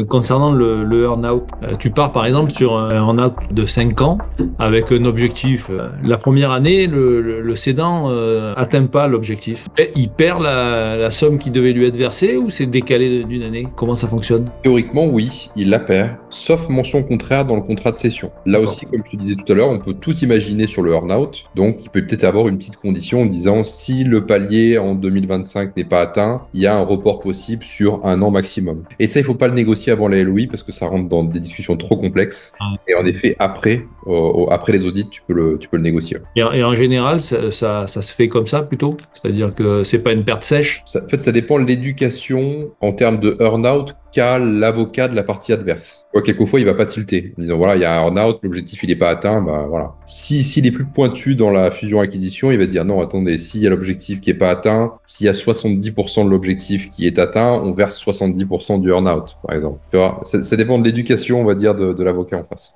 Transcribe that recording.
Concernant le earn-out, tu pars par exemple sur un earn-out de 5 ans avec un objectif. La première année, le cédant atteint pas l'objectif. Et il perd la somme qui devait lui être versée ou c'est décalé d'une année? Comment ça fonctionne? Théoriquement, oui, il la perd, sauf mention contraire dans le contrat de cession. Là D'accord. aussi, comme je te disais tout à l'heure, on peut tout imaginer sur le earn-out. Donc, il peut peut-être avoir une petite condition en disant si le palier en 2025 n'est pas atteint, il y a un report possible sur un an maximum. Et ça, il ne faut pas le négocier avant la LOI parce que ça rentre dans des discussions trop complexes. Ah. Et en effet, après les audits, tu peux le négocier. Et en général, ça se fait comme ça plutôt? C'est-à-dire que c'est pas une perte sèche? En fait, ça dépend de l'éducation en termes de earn-out qu'a l'avocat de la partie adverse. Quelquefois, il va pas tilter, en disant voilà, il y a un earn-out, l'objectif il n'est pas atteint, bah voilà. S'il est plus pointu dans la fusion-acquisition, il va dire non, attendez, s'il y a l'objectif qui est pas atteint, s'il y a 70% de l'objectif qui est atteint, on verse 70% du earn-out, par exemple. Tu vois, ça dépend de l'éducation, on va dire, de l'avocat en face.